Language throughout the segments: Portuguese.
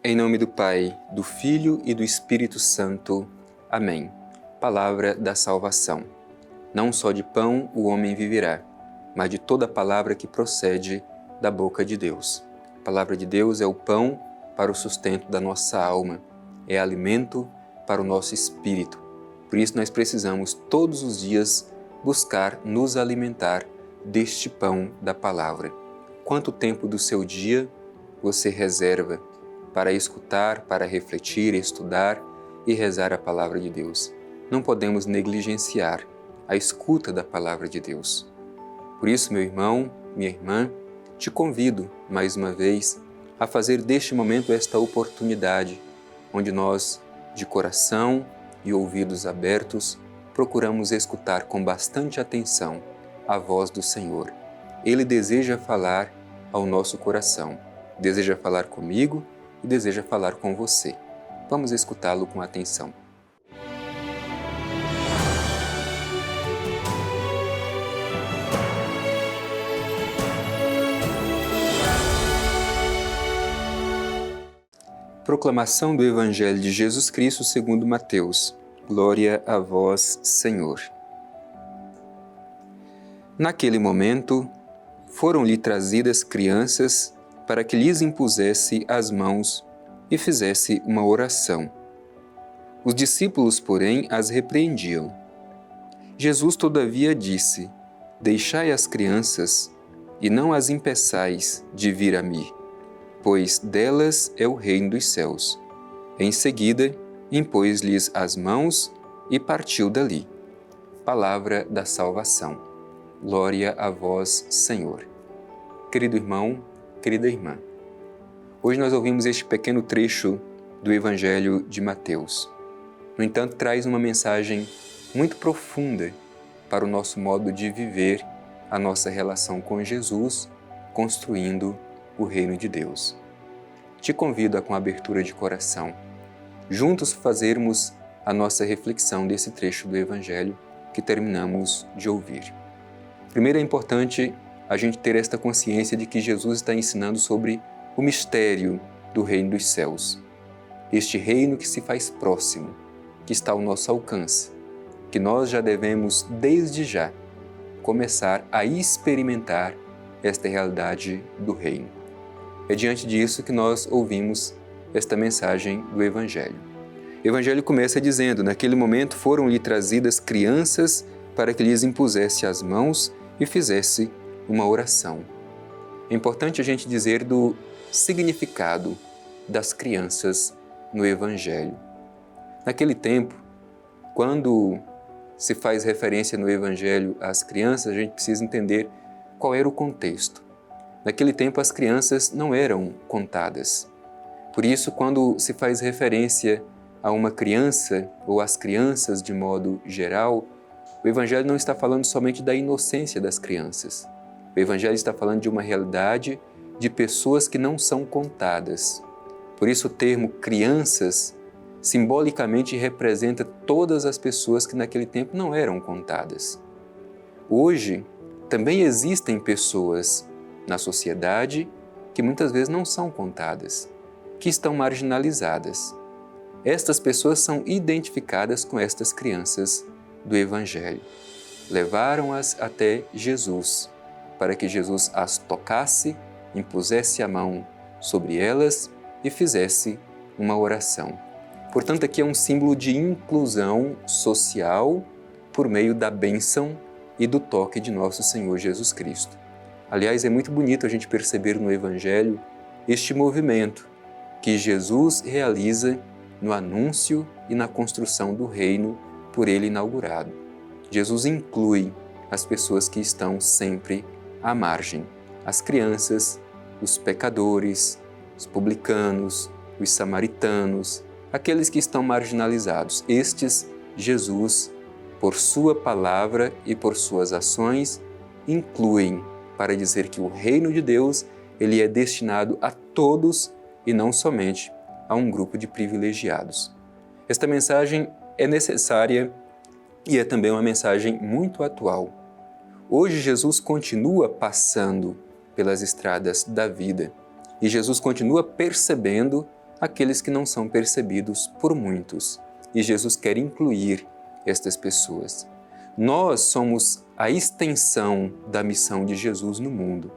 Em nome do Pai, do Filho e do Espírito Santo. Amém. Palavra da salvação. Não só de pão o homem viverá, mas de toda palavra que procede da boca de Deus. A palavra de Deus é o pão para o sustento da nossa alma, é alimento para o nosso espírito. Por isso nós precisamos todos os dias buscar nos alimentar deste pão da palavra. Quanto tempo do seu dia você reserva para escutar, para refletir, estudar e rezar a palavra de Deus? Não podemos negligenciar a escuta da palavra de Deus. Por isso, meu irmão, minha irmã, te convido mais uma vez a fazer deste momento esta oportunidade, onde nós, de coração e ouvidos abertos, procuramos escutar com bastante atenção a voz do Senhor. Ele deseja falar ao nosso coração, deseja falar comigo e deseja falar com você. Vamos escutá-lo com atenção. Proclamação do Evangelho de Jesus Cristo segundo Mateus. Glória a vós, Senhor. Naquele momento, foram-lhe trazidas crianças para que lhes impusesse as mãos e fizesse uma oração. Os discípulos, porém, as repreendiam. Jesus, todavia, disse: Deixai as crianças e não as impeçais de vir a mim, pois delas é o reino dos céus. Em seguida, impôs-lhes as mãos e partiu dali. Palavra da salvação. Glória a vós, Senhor. Querido irmão, querida irmã, hoje nós ouvimos este pequeno trecho do Evangelho de Mateus. No entanto, traz uma mensagem muito profunda para o nosso modo de viver a nossa relação com Jesus, construindo o reino de Deus. Te convido a, com abertura de coração, juntos fazermos a nossa reflexão desse trecho do Evangelho que terminamos de ouvir. Primeiro é importante a gente ter esta consciência de que Jesus está ensinando sobre o mistério do reino dos céus. Este reino que se faz próximo, que está ao nosso alcance, que nós já devemos, desde já, começar a experimentar esta realidade do reino. É diante disso que nós ouvimos esta mensagem do Evangelho. O Evangelho começa dizendo: naquele momento foram-lhe trazidas crianças para que lhes impusesse as mãos e fizesse uma oração. É importante a gente dizer do significado das crianças no Evangelho. Naquele tempo, quando se faz referência no Evangelho às crianças, a gente precisa entender qual era o contexto. Naquele tempo, as crianças não eram contadas. Por isso, quando se faz referência a uma criança ou às crianças de modo geral, o Evangelho não está falando somente da inocência das crianças. O Evangelho está falando de uma realidade de pessoas que não são contadas. Por isso o termo crianças simbolicamente representa todas as pessoas que naquele tempo não eram contadas. Hoje também existem pessoas na sociedade que muitas vezes não são contadas, que estão marginalizadas. Estas pessoas são identificadas com estas crianças do Evangelho. Levaram-as até Jesus, para que Jesus as tocasse, impusesse a mão sobre elas e fizesse uma oração. Portanto, aqui é um símbolo de inclusão social por meio da bênção e do toque de nosso Senhor Jesus Cristo. Aliás, é muito bonito a gente perceber no Evangelho este movimento que Jesus realiza no anúncio e na construção do reino por ele inaugurado. Jesus inclui as pessoas que estão sempre à margem, as crianças, os pecadores, os publicanos, os samaritanos, aqueles que estão marginalizados. Estes, Jesus, por sua palavra e por suas ações, incluem para dizer que o reino de Deus ele é destinado a todos e não somente a um grupo de privilegiados. Esta mensagem é necessária e é também uma mensagem muito atual. Hoje Jesus continua passando pelas estradas da vida e Jesus continua percebendo aqueles que não são percebidos por muitos. E Jesus quer incluir estas pessoas. Nós somos a extensão da missão de Jesus no mundo.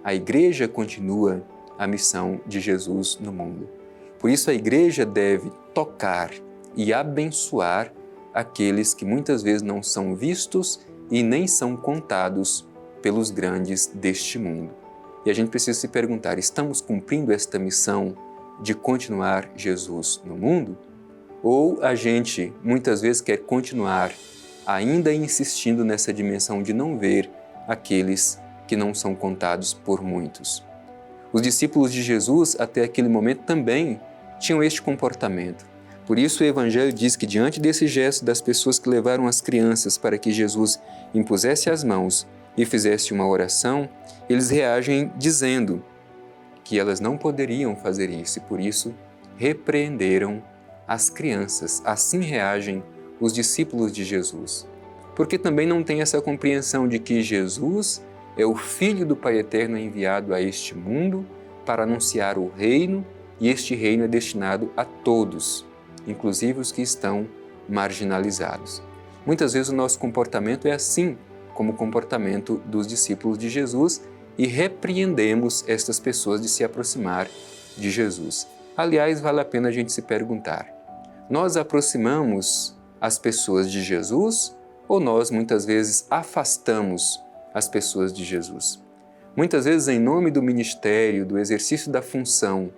A igreja continua a missão de Jesus no mundo. Por isso a igreja deve tocar e abençoar aqueles que muitas vezes não são vistos e nem são contados pelos grandes deste mundo. E a gente precisa se perguntar, estamos cumprindo esta missão de continuar Jesus no mundo? Ou a gente muitas vezes quer continuar ainda insistindo nessa dimensão de não ver aqueles que não são contados por muitos? Os discípulos de Jesus, até aquele momento, também tinham este comportamento. Por isso o Evangelho diz que diante desse gesto das pessoas que levaram as crianças para que Jesus impusesse as mãos e fizesse uma oração, eles reagem dizendo que elas não poderiam fazer isso e por isso repreenderam as crianças. Assim reagem os discípulos de Jesus. Porque também não tem essa compreensão de que Jesus é o Filho do Pai Eterno enviado a este mundo para anunciar o reino e este reino é destinado a todos, inclusive os que estão marginalizados. Muitas vezes o nosso comportamento é assim, como o comportamento dos discípulos de Jesus, e repreendemos estas pessoas de se aproximar de Jesus. Aliás, vale a pena a gente se perguntar, nós aproximamos as pessoas de Jesus ou nós muitas vezes afastamos as pessoas de Jesus? Muitas vezes, em nome do ministério, do exercício da função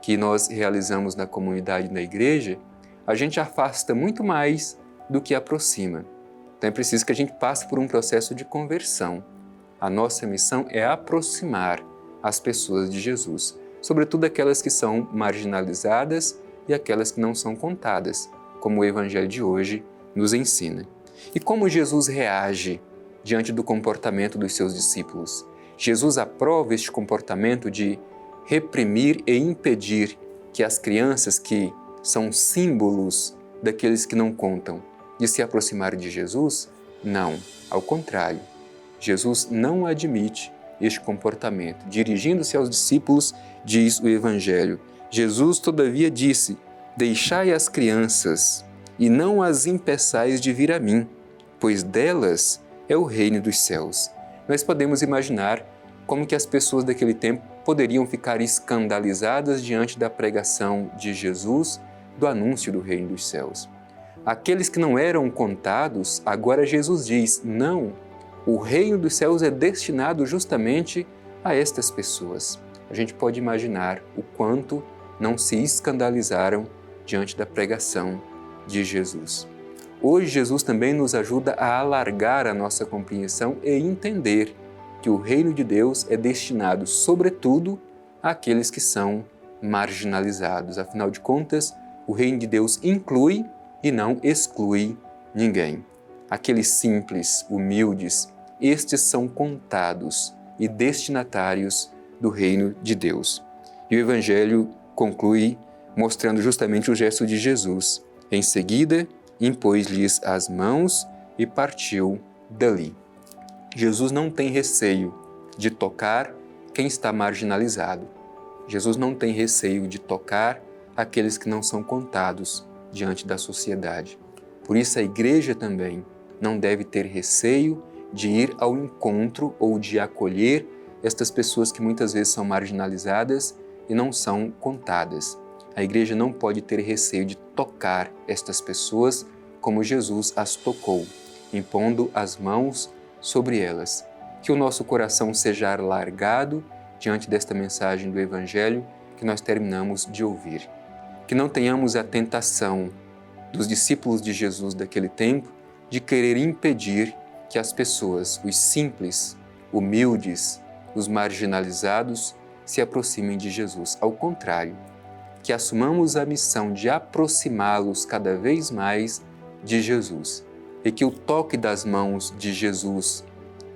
que nós realizamos na comunidade, na igreja, a gente afasta muito mais do que aproxima. Então é preciso que a gente passe por um processo de conversão. A nossa missão é aproximar as pessoas de Jesus, sobretudo aquelas que são marginalizadas e aquelas que não são contadas, como o Evangelho de hoje nos ensina. E como Jesus reage diante do comportamento dos seus discípulos? Jesus aprova este comportamento de reprimir e impedir que as crianças, que são símbolos daqueles que não contam, de se aproximarem de Jesus? Não, ao contrário. Jesus não admite este comportamento. Dirigindo-se aos discípulos, diz o Evangelho, Jesus, todavia, disse, deixai as crianças e não as impeçais de vir a mim, pois delas é o reino dos céus. Nós podemos imaginar como que as pessoas daquele tempo poderiam ficar escandalizadas diante da pregação de Jesus, do anúncio do reino dos céus. Aqueles que não eram contados, agora Jesus diz, não, o reino dos céus é destinado justamente a estas pessoas. A gente pode imaginar o quanto não se escandalizaram diante da pregação de Jesus. Hoje, Jesus também nos ajuda a alargar a nossa compreensão e entender que o reino de Deus é destinado, sobretudo, àqueles que são marginalizados. Afinal de contas, o reino de Deus inclui e não exclui ninguém. Aqueles simples, humildes, estes são contados e destinatários do reino de Deus. E o Evangelho conclui mostrando justamente o gesto de Jesus. Em seguida, impôs-lhes as mãos e partiu dali. Jesus não tem receio de tocar quem está marginalizado. Jesus não tem receio de tocar aqueles que não são contados diante da sociedade. Por isso a igreja também não deve ter receio de ir ao encontro ou de acolher estas pessoas que muitas vezes são marginalizadas e não são contadas. A igreja não pode ter receio de tocar estas pessoas como Jesus as tocou, impondo as mãos sobre elas. Que o nosso coração seja alargado diante desta mensagem do Evangelho que nós terminamos de ouvir. Que não tenhamos a tentação dos discípulos de Jesus daquele tempo de querer impedir que as pessoas, os simples, humildes, os marginalizados, se aproximem de Jesus. Ao contrário, que assumamos a missão de aproximá-los cada vez mais de Jesus e que o toque das mãos de Jesus,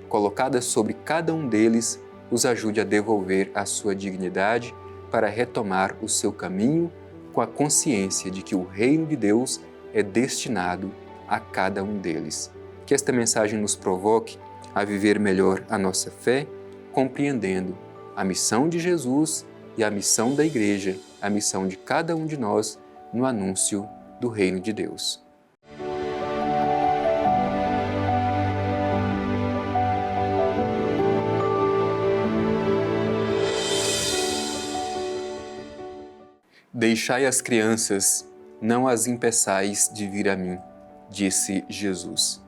colocadas sobre cada um deles, os ajude a devolver a sua dignidade para retomar o seu caminho com a consciência de que o reino de Deus é destinado a cada um deles. Que esta mensagem nos provoque a viver melhor a nossa fé, compreendendo a missão de Jesus e a missão da Igreja, a missão de cada um de nós no anúncio do Reino de Deus. Deixai as crianças, não as impeçais de vir a mim, disse Jesus.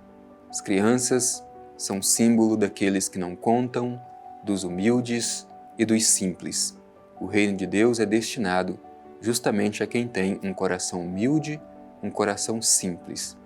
As crianças são símbolo daqueles que não contam, dos humildes e dos simples. O reino de Deus é destinado justamente a quem tem um coração humilde, um coração simples.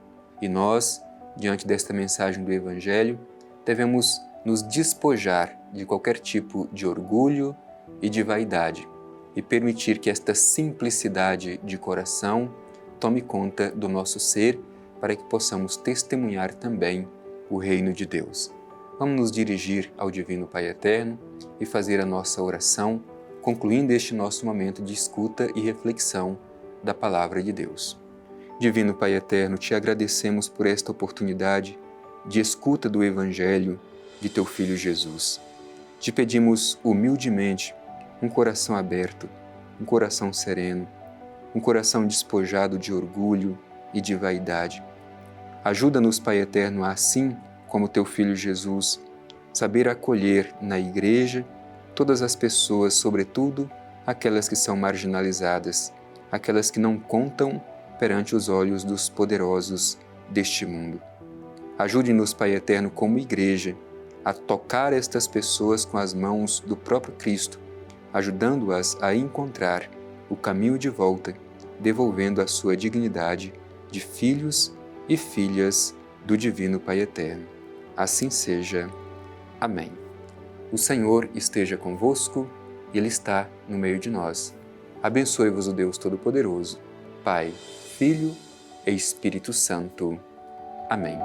E nós, diante desta mensagem do Evangelho, devemos nos despojar de qualquer tipo de orgulho e de vaidade e permitir que esta simplicidade de coração tome conta do nosso ser para que possamos testemunhar também o reino de Deus. Vamos nos dirigir ao Divino Pai Eterno e fazer a nossa oração, concluindo este nosso momento de escuta e reflexão da Palavra de Deus. Divino Pai Eterno, te agradecemos por esta oportunidade de escuta do Evangelho de Teu Filho Jesus. Te pedimos humildemente um coração aberto, um coração sereno, um coração despojado de orgulho e de vaidade. Ajuda-nos, Pai Eterno, a, assim como Teu Filho Jesus, saber acolher na Igreja todas as pessoas, sobretudo aquelas que são marginalizadas, aquelas que não contam perante os olhos dos poderosos deste mundo. Ajude-nos, Pai Eterno, como Igreja, a tocar estas pessoas com as mãos do próprio Cristo, ajudando-as a encontrar o caminho de volta, devolvendo a sua dignidade de filhos e filhas do Divino Pai Eterno. Assim seja. Amém. O Senhor esteja convosco e Ele está no meio de nós. Abençoe-vos o Deus Todo-Poderoso, Pai, Filho e Espírito Santo. Amém.